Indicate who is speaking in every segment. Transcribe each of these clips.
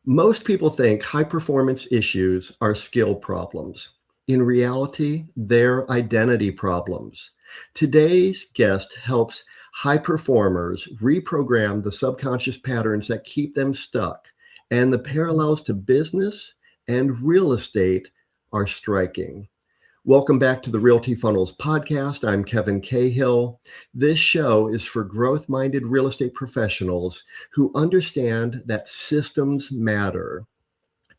Speaker 1: Most people think high performance issues are skill problems. In reality, they're identity problems. Today's guest helps high performers reprogram the subconscious patterns that keep them stuck, and the parallels to business and real estate are striking. Welcome back to the Realty Funnels podcast. I'm Kevin Cahill. This show is for growth-minded real estate professionals who understand that systems matter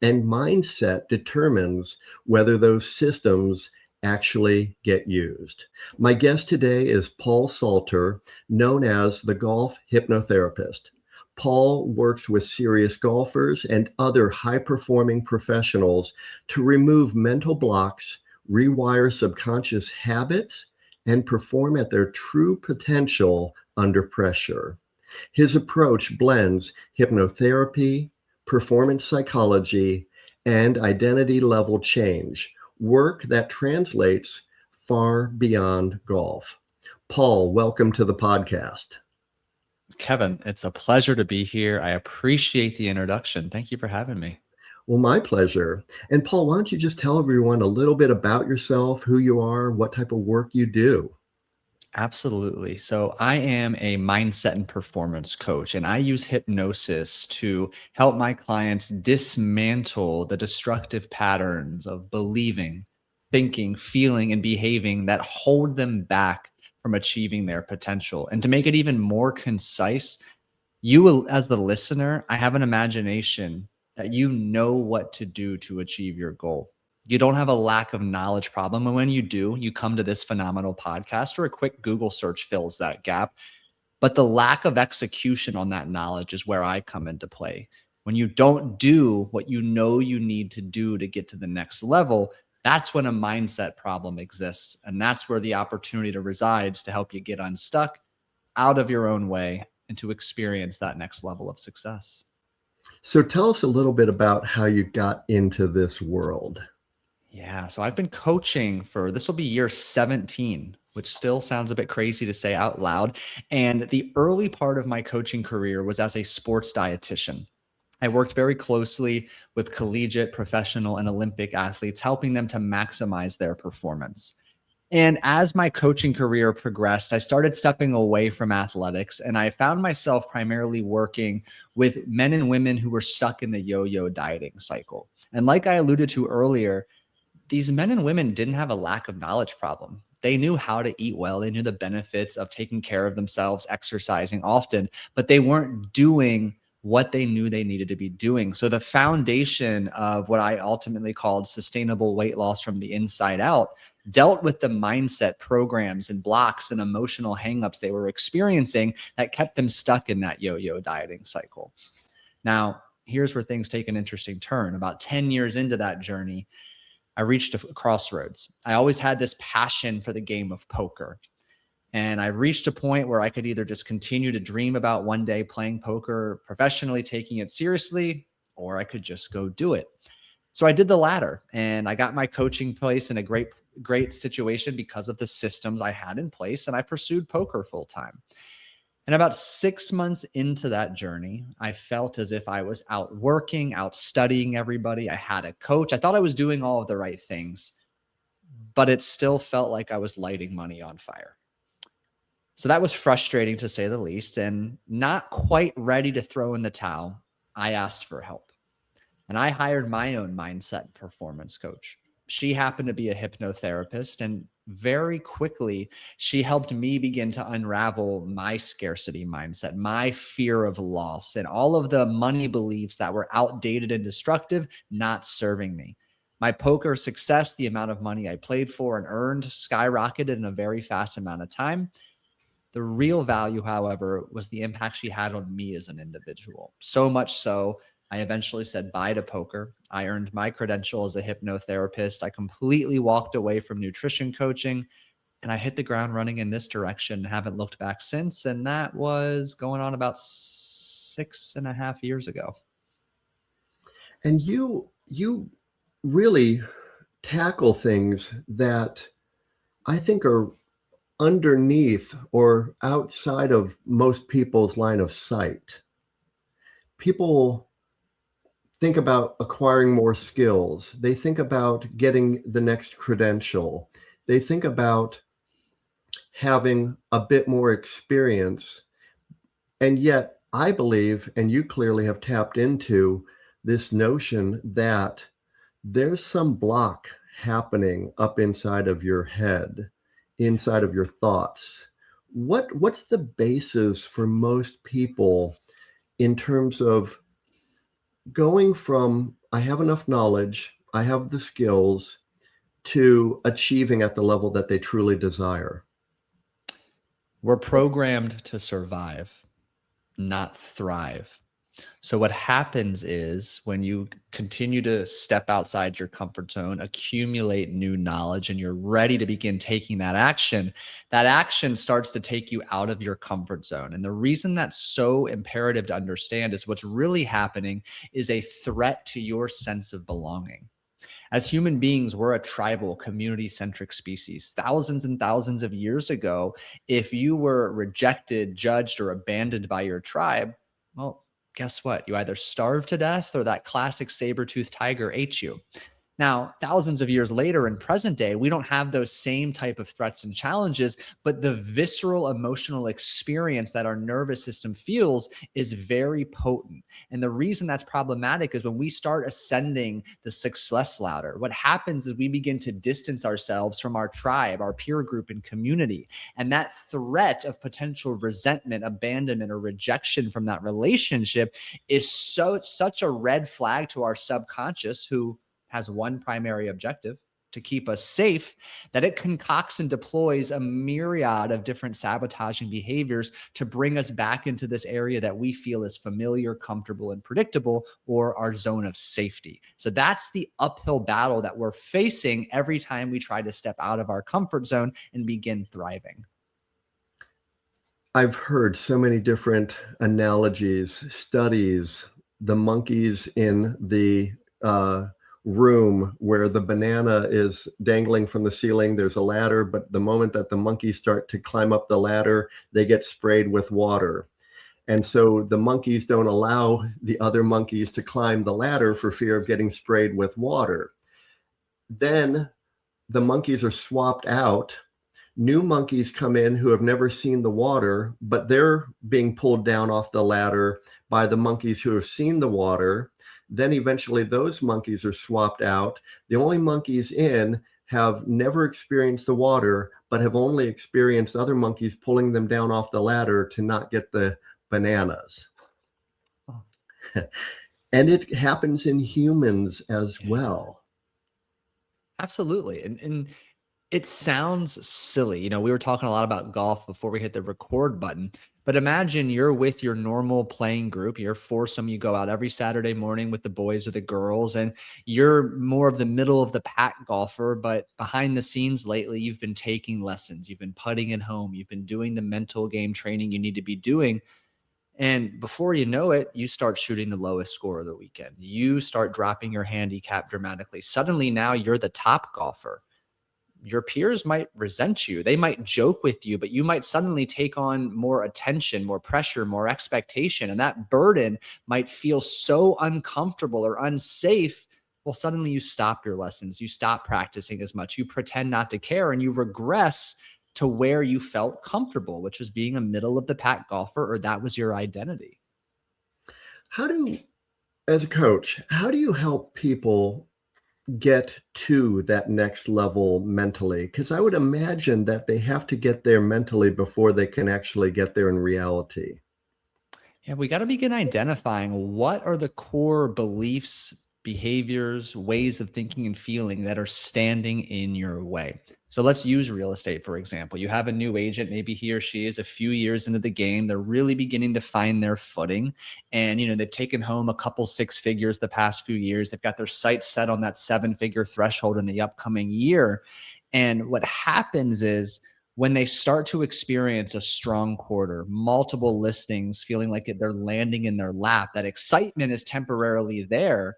Speaker 1: and mindset determines whether those systems actually get used. My guest today is Paul Salter, known as the golf hypnotherapist. Paul works with serious golfers and other high-performing professionals to remove mental blocks, rewire subconscious habits, and perform at their true potential under pressure. His approach blends hypnotherapy, performance psychology, and identity level change, work that translates far beyond golf. Paul, welcome to the podcast.
Speaker 2: Kevin, it's a pleasure to be here. I appreciate the introduction. Thank you for having me.
Speaker 1: Well, my pleasure. And Paul, why don't you just tell everyone a little bit about yourself, who you are, what type of work you do?
Speaker 2: Absolutely. So I am a mindset and performance coach, and I use hypnosis to help my clients dismantle the destructive patterns of believing, thinking, feeling, and behaving that hold them back from achieving their potential. And to make it even more concise, you will, as the listener, I have an imagination that you know what to do to achieve your goal. You don't have a lack of knowledge problem. And when you do, you come to this phenomenal podcast, or a quick Google search fills that gap. But the lack of execution on that knowledge is where I come into play. When you don't do what you know you need to do to get to the next level, that's when a mindset problem exists. And that's where the opportunity resides to help you get unstuck, out of your own way, and to experience that next level of success.
Speaker 1: So tell us a little bit about how you got into this world.
Speaker 2: Yeah, so I've been coaching for, this will be year 17, which still sounds a bit crazy to say out loud. And the early part of my coaching career was as a sports dietitian. I worked very closely with collegiate, professional, and Olympic athletes, helping them to maximize their performance. And as my coaching career progressed, I started stepping away from athletics, and I found myself primarily working with men and women who were stuck in the yo-yo dieting cycle. And like I alluded to earlier, these men and women didn't have a lack of knowledge problem. They knew how to eat well. They knew the benefits of taking care of themselves, exercising often, but they weren't doing what they knew they needed to be doing. So the foundation of what I ultimately called sustainable weight loss from the inside out dealt with the mindset programs and blocks and emotional hangups they were experiencing that kept them stuck in that yo-yo dieting cycle. Now, here's where things take an interesting turn. About 10 years into that journey, I reached a crossroads. I always had this passion for the game of poker. And I reached a point where I could either just continue to dream about one day playing poker professionally, taking it seriously, or I could just go do it. So I did the latter, and I got my coaching place in a great situation because of the systems I had in place, and I pursued poker full time. And about 6 months into that journey, I felt as if I was out working, out studying everybody. I had a coach. I thought I was doing all of the right things, but it still felt like I was lighting money on fire. So that was frustrating, to say the least, and not quite ready to throw in the towel. I asked for help, and I hired my own mindset and performance coach. She happened to be a hypnotherapist, and very quickly, she helped me begin to unravel my scarcity mindset, my fear of loss, and all of the money beliefs that were outdated and destructive, not serving me. My poker success, the amount of money I played for and earned, skyrocketed in a very fast amount of time. The real value, however, was the impact she had on me as an individual. So much so, I eventually said bye to poker. I earned my credential as a hypnotherapist. I completely walked away from nutrition coaching, and I hit the ground running in this direction and haven't looked back since. And that was going on about 6.5 years ago.
Speaker 1: And you really tackle things that I think are underneath or outside of most people's line of sight. People think about acquiring more skills. They think about getting the next credential. They think about having a bit more experience. And yet, I believe, and you clearly have tapped into this notion that there's some block happening up inside of your head, inside of your thoughts. What's the basis for most people in terms of going from I have enough knowledge, I have the skills to achieving at the level that they truly desire?
Speaker 2: We're programmed to survive, not thrive. So what happens is when you continue to step outside your comfort zone, accumulate new knowledge, and you're ready to begin taking that action starts to take you out of your comfort zone. And the reason that's so imperative to understand is what's really happening is a threat to your sense of belonging. As human beings, we're a tribal, community centric species. Thousands and thousands of years ago, if you were rejected, judged, or abandoned by your tribe, well, guess what? You either starved to death or that classic saber-toothed tiger ate you. Now, thousands of years later in present day, we don't have those same type of threats and challenges, but the visceral emotional experience that our nervous system feels is very potent. And the reason that's problematic is when we start ascending the success ladder, what happens is we begin to distance ourselves from our tribe, our peer group, and community. And that threat of potential resentment, abandonment, or rejection from that relationship is such a red flag to our subconscious, who has one primary objective: to keep us safe, that it concocts and deploys a myriad of different sabotaging behaviors to bring us back into this area that we feel is familiar, comfortable, and predictable, or our zone of safety. So that's the uphill battle that we're facing every time we try to step out of our comfort zone and begin thriving.
Speaker 1: I've heard so many different analogies, studies, the monkeys in the room where the banana is dangling from the ceiling. There's a ladder, but the moment that the monkeys start to climb up the ladder, they get sprayed with water. And so the monkeys don't allow the other monkeys to climb the ladder for fear of getting sprayed with water. Then the monkeys are swapped out. New monkeys come in who have never seen the water, but they're being pulled down off the ladder by the monkeys who have seen the water. Then eventually those monkeys are swapped out. The only monkeys in have never experienced the water, but have only experienced other monkeys pulling them down off the ladder to not get the bananas.
Speaker 2: Oh,
Speaker 1: And it happens in humans as
Speaker 2: yeah,
Speaker 1: well.
Speaker 2: absolutely. And it sounds silly. We were talking a lot about golf before we hit the record button, but imagine you're with your normal playing group. You're foursome. You go out every Saturday morning with the boys or the girls, and you're more of the middle of the pack golfer. But behind the scenes lately, you've been taking lessons. You've been putting at home. You've been doing the mental game training you need to be doing. And before you know it, you start shooting the lowest score of the weekend. You start dropping your handicap dramatically. Suddenly, now you're the top golfer. Your peers might resent you. They might joke with you, but you might suddenly take on more attention, more pressure, more expectation. And that burden might feel so uncomfortable or unsafe. Well, suddenly you stop your lessons. You stop practicing as much. You pretend not to care, and you regress to where you felt comfortable, which was being a middle of the pack golfer, or that was your identity.
Speaker 1: How do, as a coach, how do you help people get to that next level mentally? Because I would imagine that they have to get there mentally before they can actually get there in reality.
Speaker 2: Yeah, we got to begin identifying what are the core beliefs, behaviors, ways of thinking and feeling that are standing in your way. So let's use real estate, for example. You have a new agent, maybe he or she is a few years into the game. They're really beginning to find their footing. And, they've taken home a couple six figures the past few years. They've got their sights set on that seven-figure threshold in the upcoming year. And what happens is, when they start to experience a strong quarter, multiple listings, feeling like they're landing in their lap, that excitement is temporarily there.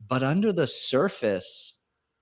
Speaker 2: But under the surface,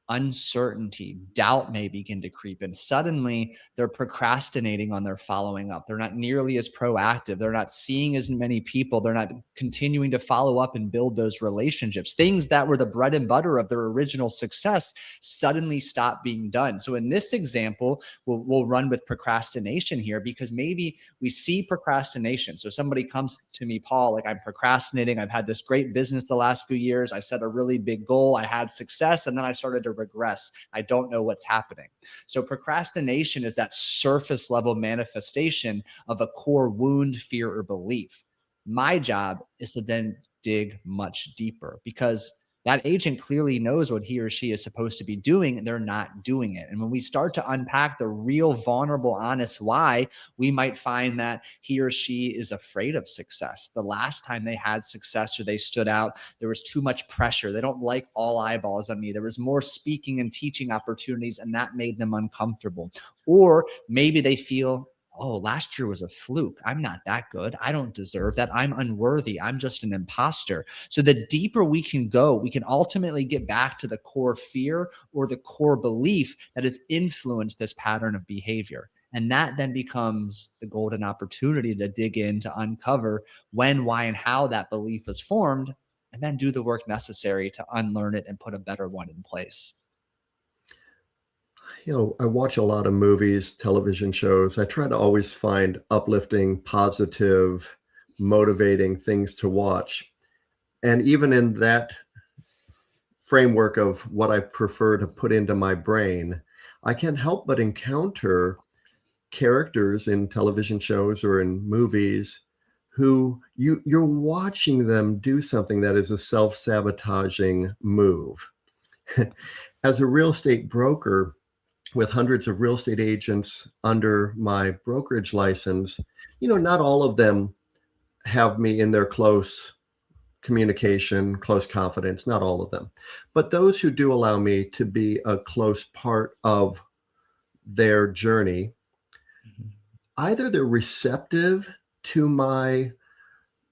Speaker 2: uncertainty, doubt may begin to creep in. Suddenly, they're procrastinating on their following up. They're not nearly as proactive. They're not seeing as many people. They're not continuing to follow up and build those relationships. Things that were the bread and butter of their original success suddenly stop being done. So in this example, we'll run with procrastination here, because maybe we see procrastination. So somebody comes to me, Paul, like, I'm procrastinating. I've had this great business the last few years. I set a really big goal. I had success, and then I started to regress. I don't know what's happening. So procrastination is that surface level manifestation of a core wound, fear, or belief. My job is to then dig much deeper, because that agent clearly knows what he or she is supposed to be doing, and they're not doing it. And when we start to unpack the real, vulnerable, honest why, we might find that he or she is afraid of success. The last time they had success or they stood out, there was too much pressure. They don't like all eyeballs on me. There was more speaking and teaching opportunities, and that made them uncomfortable. Or maybe they feel, oh, last year was a fluke. I'm not that good. I don't deserve that. I'm unworthy. I'm just an imposter. So the deeper we can go, we can ultimately get back to the core fear or the core belief that has influenced this pattern of behavior. And that then becomes the golden opportunity to dig in, to uncover when, why, and how that belief was formed, and then do the work necessary to unlearn it and put a better one in place.
Speaker 1: I watch a lot of movies, television shows. I try to always find uplifting, positive, motivating things to watch. And even in that framework of what I prefer to put into my brain, I can't help but encounter characters in television shows or in movies who you're watching them do something that is a self-sabotaging move. As a real estate broker with hundreds of real estate agents under my brokerage license, not all of them have me in their close communication, close confidence, not all of them. But those who do allow me to be a close part of their journey, either they're receptive to my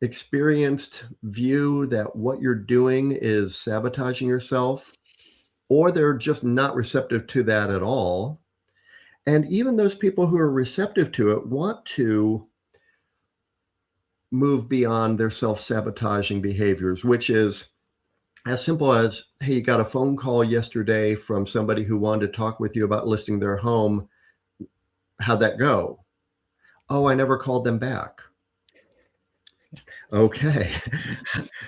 Speaker 1: experienced view that what you're doing is sabotaging yourself, or they're just not receptive to that at all. And even those people who are receptive to it want to move beyond their self-sabotaging behaviors, which is as simple as, hey, you got a phone call yesterday from somebody who wanted to talk with you about listing their home. How'd that go? Oh, I never called them back. Okay.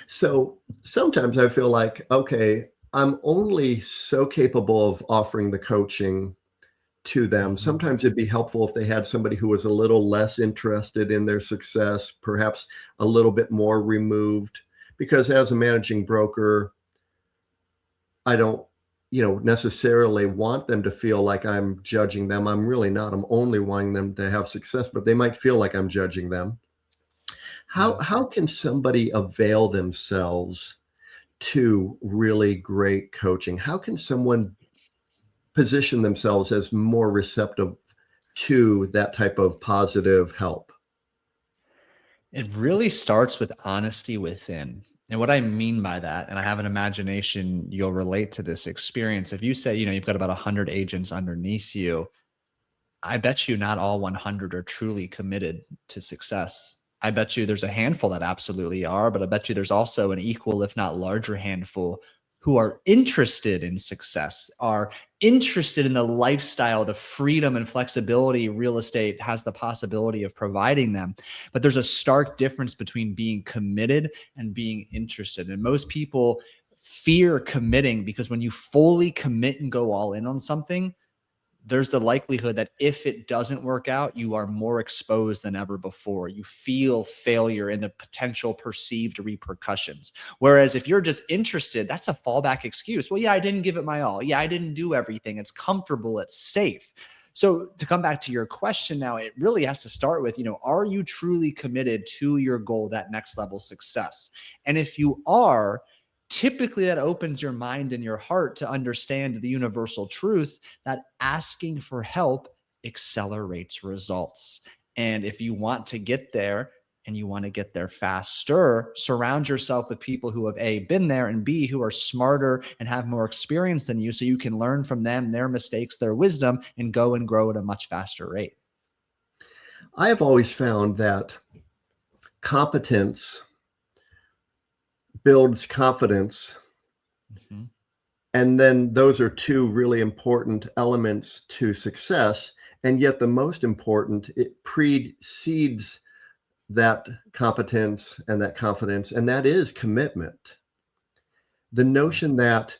Speaker 1: So sometimes I feel like, okay, I'm only so capable of offering the coaching to them. Sometimes it'd be helpful if they had somebody who was a little less interested in their success, perhaps a little bit more removed, because as a managing broker, I don't, necessarily want them to feel like I'm judging them. I'm really not. I'm only wanting them to have success, but they might feel like I'm judging them. How can somebody avail themselves to really great coaching? How can someone position themselves as more receptive to that type of positive help?
Speaker 2: It really starts with honesty within. And what I mean by that, and I have an imagination you'll relate to this experience. If you say, you've got about 100 agents underneath you, I bet you not all 100 are truly committed to success. I bet you there's a handful that absolutely are, but I bet you there's also an equal, if not larger handful who are interested in success, are interested in the lifestyle, the freedom and flexibility real estate has the possibility of providing them. But there's a stark difference between being committed and being interested. And most people fear committing because when you fully commit and go all in on something, there's the likelihood that if it doesn't work out, you are more exposed than ever before. You feel failure and the potential perceived repercussions. Whereas if you're just interested, that's a fallback excuse. Well, yeah, I didn't give it my all. Yeah, I didn't do everything. It's comfortable. It's safe. So to come back to your question now, it really has to start with, are you truly committed to your goal, that next level success? And if you are, typically that opens your mind and your heart to understand the universal truth that asking for help accelerates results. And if you want to get there, and you want to get there faster, surround yourself with people who have A, been there, and B, who are smarter and have more experience than you, so you can learn from them, their mistakes, their wisdom, and go and grow at a much faster rate.
Speaker 1: I have always found that competence builds confidence.
Speaker 2: Mm-hmm.
Speaker 1: And then those are two really important elements to success. And yet the most important, it precedes that competence and that confidence, and that is commitment. The notion that,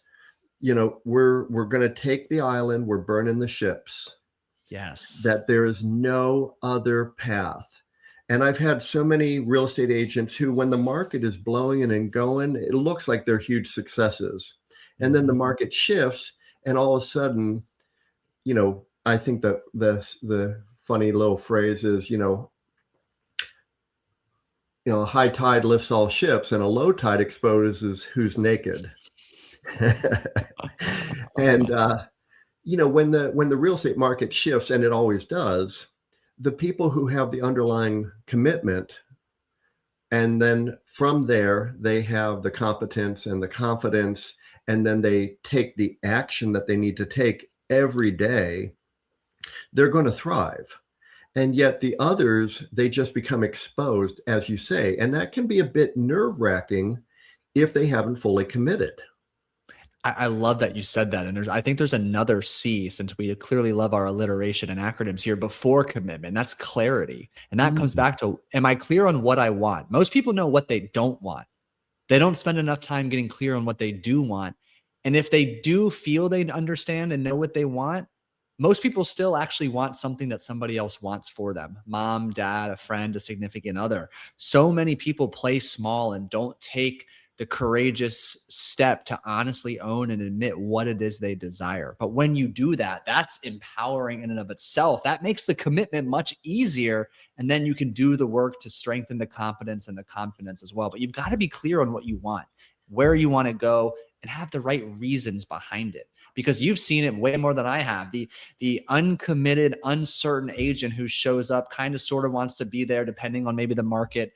Speaker 1: we're going to take the island, we're burning the ships,
Speaker 2: Yes.
Speaker 1: that there is no other path. And I've had so many real estate agents who, when the market is blowing and going, it looks like they're huge successes. And then the market shifts, and all of a sudden, I think that the funny little phrase is, a high tide lifts all ships, and a low tide exposes who's naked. And when the real estate market shifts, and it always does, the people who have the underlying commitment, and then from there they have the competence and the confidence, and then they take the action that they need to take every day, they're going to thrive. And yet the others, they just become exposed, as you say, and that can be a bit nerve-wracking if they haven't fully committed.
Speaker 2: I love that you said that. And I think there's another C, since we clearly love our alliteration and acronyms here, before commitment. That's clarity. And that comes back to, am I clear on what I want? Most people know what they don't want. They don't spend enough time getting clear on what they do want. And if they do feel they understand and know what they want, most people still actually want something that somebody else wants for them. Mom, dad, a friend, a significant other. So many people play small and don't take the courageous step to honestly own and admit what it is they desire. But when you do that, that's empowering in and of itself. That makes the commitment much easier. And then you can do the work to strengthen the confidence and the confidence as well. But you've got to be clear on what you want, where you want to go, and have the right reasons behind it. Because you've seen it way more than I have. The uncommitted, uncertain agent who shows up, kind of sort of wants to be there depending on maybe the market,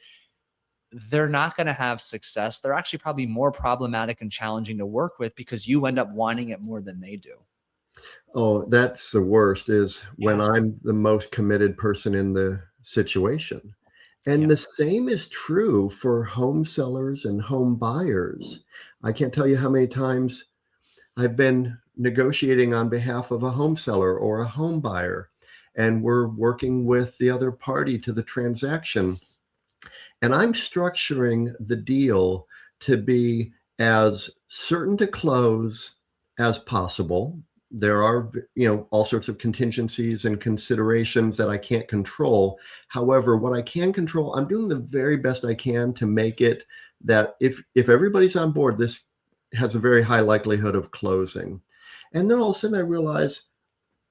Speaker 2: they're not going to have success. They're actually probably more problematic and challenging to work with because you end up wanting it more than they do.
Speaker 1: Oh, that's the worst, is when I'm the most committed person in the situation. And the same is true for home sellers and home buyers. I can't tell you how many times I've been negotiating on behalf of a home seller or a home buyer, and we're working with the other party to the transaction. And I'm structuring the deal to be as certain to close as possible. There are, all sorts of contingencies and considerations that I can't control. However, what I can control, I'm doing the very best I can to make it that if everybody's on board, this has a very high likelihood of closing. And then all of a sudden I realize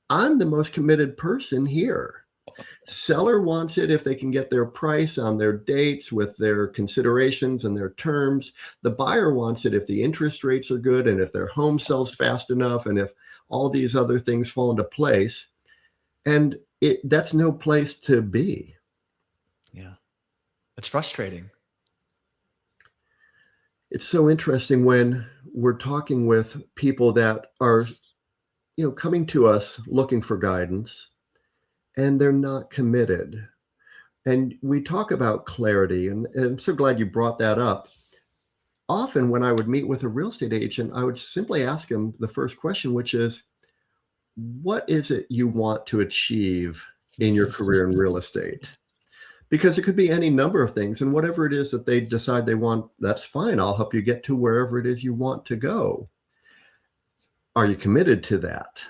Speaker 1: I'm the most committed person here. Seller wants it if they can get their price on their dates with their considerations and their terms. The buyer wants it if the interest rates are good and if their home sells fast enough and if all these other things fall into place. And that's no place to be.
Speaker 2: Yeah. It's frustrating.
Speaker 1: It's so interesting when we're talking with people that are, coming to us looking for guidance, and they're not committed. And we talk about clarity, and I'm so glad you brought that up. Often when I would meet with a real estate agent, I would simply ask him the first question, which is, what is it you want to achieve in your career in real estate? Because it could be any number of things, and whatever it is that they decide they want, that's fine. I'll help you get to wherever it is you want to go. Are you committed to that?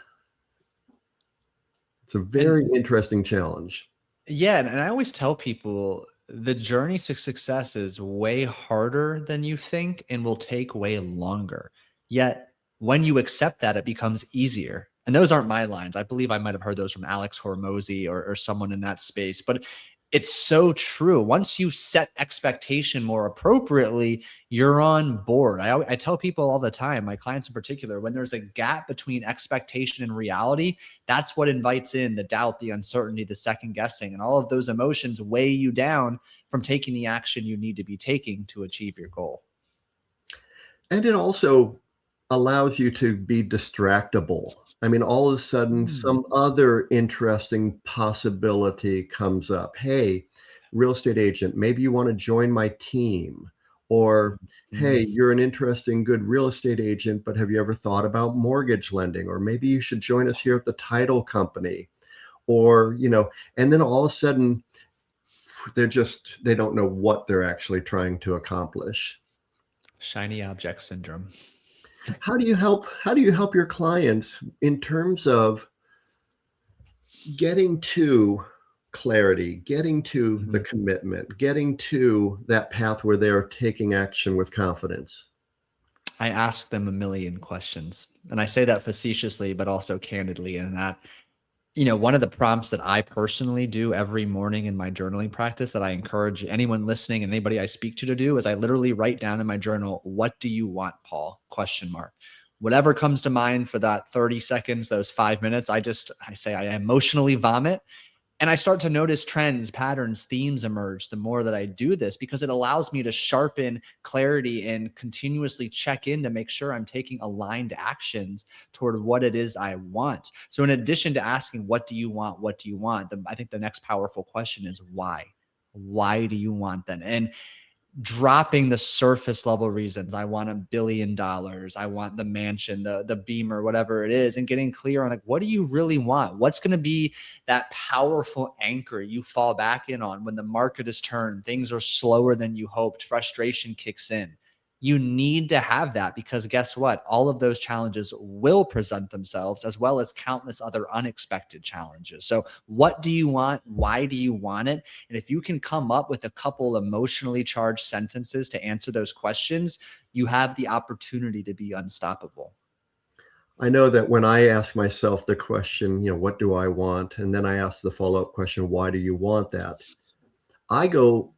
Speaker 1: It's a very interesting challenge.
Speaker 2: Yeah. And I always tell people the journey to success is way harder than you think and will take way longer. Yet when you accept that, it becomes easier. And those aren't my lines. I believe I might have heard those from Alex Hormozy or someone in that space. But It's so true. Once you set expectation more appropriately, you're on board. I tell people all the time, my clients in particular, when there's a gap between expectation and reality, that's what invites in the doubt, the uncertainty, the second guessing, and all of those emotions weigh you down from taking the action you need to be taking to achieve your goal.
Speaker 1: And it also allows you to be distractible. I mean, all of a sudden,
Speaker 2: Mm,
Speaker 1: some other interesting possibility comes up. Hey, real estate agent, maybe you want to join my team. Or, hey,
Speaker 2: mm.
Speaker 1: you're an interesting, good real estate agent, but have you ever thought about mortgage lending? Or maybe you should join us here at the title company. Or, and then all of a sudden, they don't know what they're actually trying to accomplish.
Speaker 2: Shiny object syndrome.
Speaker 1: How do you help your clients in terms of getting to clarity, getting to the
Speaker 2: Mhm.
Speaker 1: commitment, getting to that path where they're taking action with confidence?
Speaker 2: I ask them a million questions. And I say that facetiously, but also candidly, in that, one of the prompts that I personally do every morning in my journaling practice that I encourage anyone listening and anybody I speak to do is I literally write down in my journal, what do you want, Paul? Question mark. Whatever comes to mind for that 30 seconds, those 5 minutes, I say I emotionally vomit. And I start to notice trends, patterns, themes emerge the more that I do this, because it allows me to sharpen clarity and continuously check in to make sure I'm taking aligned actions toward what it is I want. So, in addition to asking, what do you want? What do you want? I think the next powerful question is why? Why do you want that? And dropping the surface level reasons. I want $1 billion. I want the mansion, the beamer, whatever it is, and getting clear on like, what do you really want? What's going to be that powerful anchor you fall back in on when the market is turned, things are slower than you hoped, frustration kicks in. You need to have that, because guess what? All of those challenges will present themselves, as well as countless other unexpected challenges. So, what do you want? Why do you want it? And if you can come up with a couple emotionally charged sentences to answer those questions, you have the opportunity to be unstoppable.
Speaker 1: I know that when I ask myself the question, what do I want? And then I ask the follow-up question, why do you want that? I go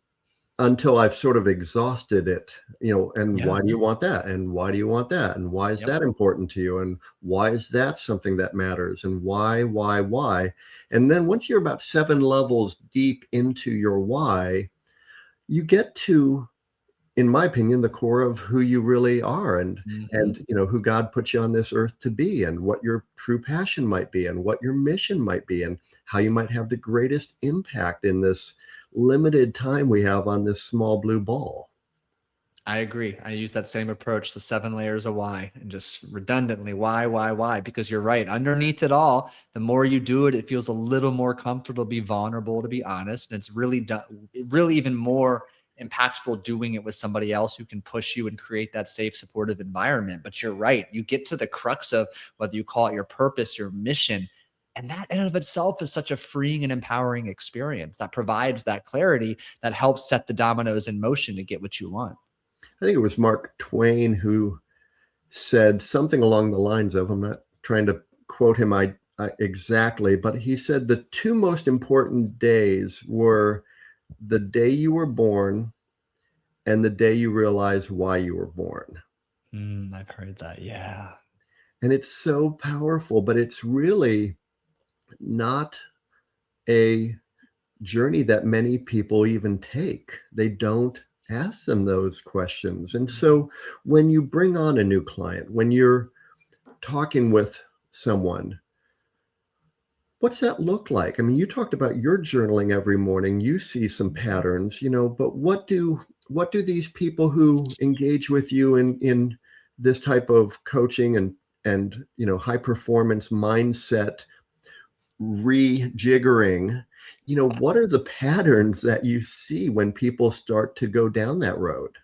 Speaker 1: until I've sort of exhausted it, and
Speaker 2: Yeah.
Speaker 1: why do you want that? And why do you want that? And why is
Speaker 2: Yep.
Speaker 1: that important to you? And why is that something that matters? And why? And then once you're about 7 levels deep into your why, you get to, in my opinion, the core of who you really are, and
Speaker 2: Mhm.
Speaker 1: and who God put you on this earth to be, and what your true passion might be, and what your mission might be, and how you might have the greatest impact in this limited time we have on this small blue ball.
Speaker 2: I agree. I use that same approach, the 7 layers of why, and just redundantly, why? Because you're right. Underneath it all, the more you do it, it feels a little more comfortable to be vulnerable, to be honest. And it's really even more impactful doing it with somebody else who can push you and create that safe, supportive environment. But you're right. You get to the crux of whether you call it your purpose, your mission. And that in and of itself is such a freeing and empowering experience that provides that clarity that helps set the dominoes in motion to get what you want.
Speaker 1: I think it was Mark Twain who said something along the lines of, I'm not trying to quote him exactly, but he said the two most important days were the day you were born and the day you realize why you were born.
Speaker 2: I've heard that. Yeah.
Speaker 1: And it's so powerful, but it's really not a journey that many people even take. They don't ask them those questions. And so when you bring on a new client, when you're talking with someone, what's that look like? I mean, you talked about your journaling every morning. You see some patterns, but what do these people who engage with you in this type of coaching and high performance mindset rejiggering, what are the patterns that you see when people start to go down that road?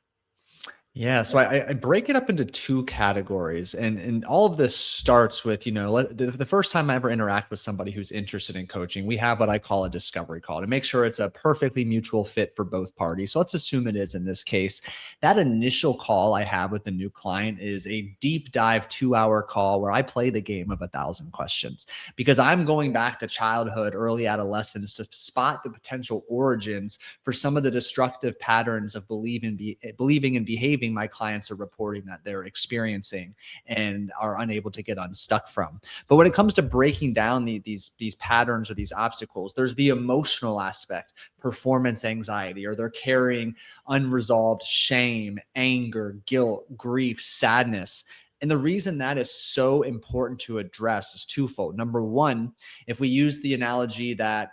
Speaker 2: Yeah, so I break it up into two categories, and all of this starts with, the first time I ever interact with somebody who's interested in coaching, we have what I call a discovery call to make sure it's a perfectly mutual fit for both parties. So let's assume it is in this case. That initial call I have with the new client is a deep dive 2-hour call where I play the game of 1,000 questions, because I'm going back to childhood, early adolescence, to spot the potential origins for some of the destructive patterns of believing and behaving my clients are reporting that they're experiencing and are unable to get unstuck from. But when it comes to breaking down these patterns or these obstacles, there's the emotional aspect, performance anxiety, or they're carrying unresolved shame, anger, guilt, grief, sadness. And the reason that is so important to address is twofold. Number one, if we use the analogy that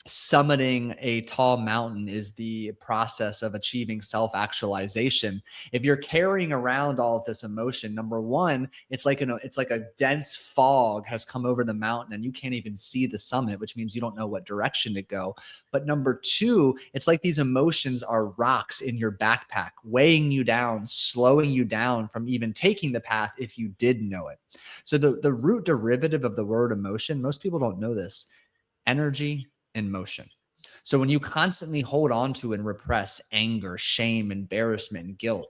Speaker 2: summiting a tall mountain is the process of achieving self-actualization. If you're carrying around all of this emotion, number one, it's like a dense fog has come over the mountain and you can't even see the summit, which means you don't know what direction to go. But number two, it's like these emotions are rocks in your backpack, weighing you down, slowing you down from even taking the path if you did know it. So the root derivative of the word emotion, most people don't know this: energy and motion. So when you constantly hold on to and repress anger, shame, embarrassment, and guilt,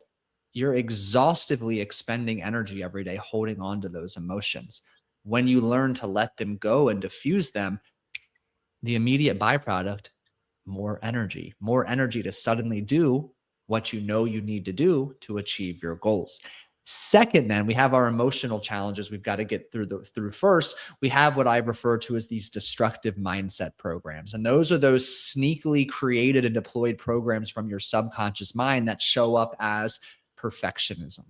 Speaker 2: you're exhaustively expending energy every day holding on to those emotions. When you learn to let them go and diffuse them, the immediate byproduct, more energy to suddenly do what you know you need to do to achieve your goals. Second, then we have our emotional challenges we've got to get through first. We have what I refer to as these destructive mindset programs. And those are those sneakily created and deployed programs from your subconscious mind that show up as perfectionism,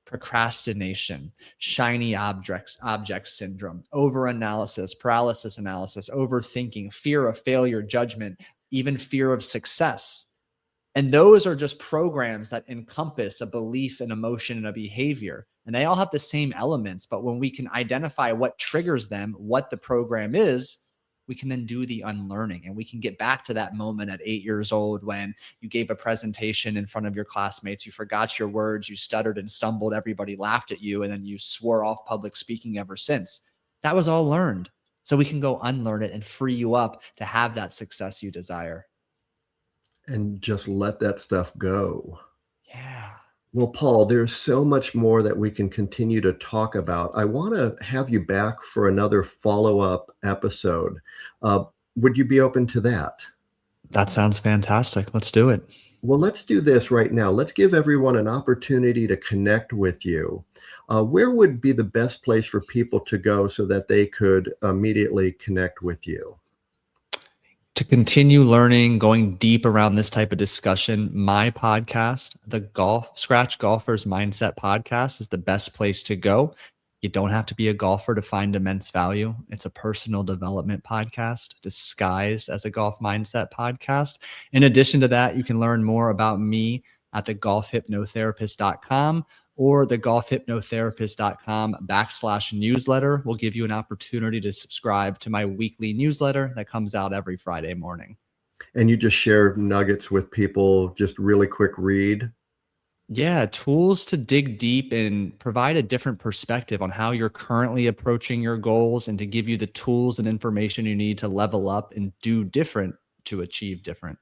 Speaker 2: procrastination, shiny object syndrome, overanalysis, paralysis analysis, overthinking, fear of failure, judgment, even fear of success. And those are just programs that encompass a belief, an emotion, and a behavior. And they all have the same elements. But when we can identify what triggers them, what the program is, we can then do the unlearning. And we can get back to that moment at 8 years old when you gave a presentation in front of your classmates, you forgot your words, you stuttered and stumbled, everybody laughed at you, and then you swore off public speaking ever since. That was all learned. So we can go unlearn it and free you up to have that success you desire.
Speaker 1: And just let that stuff go.
Speaker 2: Yeah.
Speaker 1: Well, Paul, there's so much more that we can continue to talk about. I want to have you back for another follow-up episode. Uh, would you be open to that?
Speaker 2: That sounds fantastic. Let's do it.
Speaker 1: Well, let's do this right now. Let's give everyone an opportunity to connect with you. Where would be the best place for people to go so that they could immediately connect with you?
Speaker 2: To continue learning, going deep around this type of discussion, my podcast, the Scratch Golfer's Mindset Podcast, is the best place to go. You don't have to be a golfer to find immense value. It's a personal development podcast disguised as a golf mindset podcast. In addition to that, you can learn more about me at thegolfhypnotherapist.com, or the golfhypnotherapist.com/newsletter will give you an opportunity to subscribe to my weekly newsletter that comes out every Friday morning.
Speaker 1: And you just share nuggets with people, just really quick read.
Speaker 2: Yeah, tools to dig deep and provide a different perspective on how you're currently approaching your goals, and to give you the tools and information you need to level up and do different to achieve different.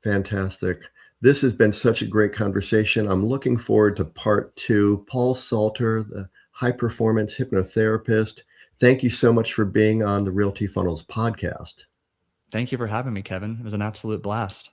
Speaker 1: Fantastic. This has been such a great conversation. I'm looking forward to part 2. Paul Salter, the high performance hypnotherapist. Thank you so much for being on the Realty Funnels podcast.
Speaker 2: Thank you for having me, Kevin. It was an absolute blast.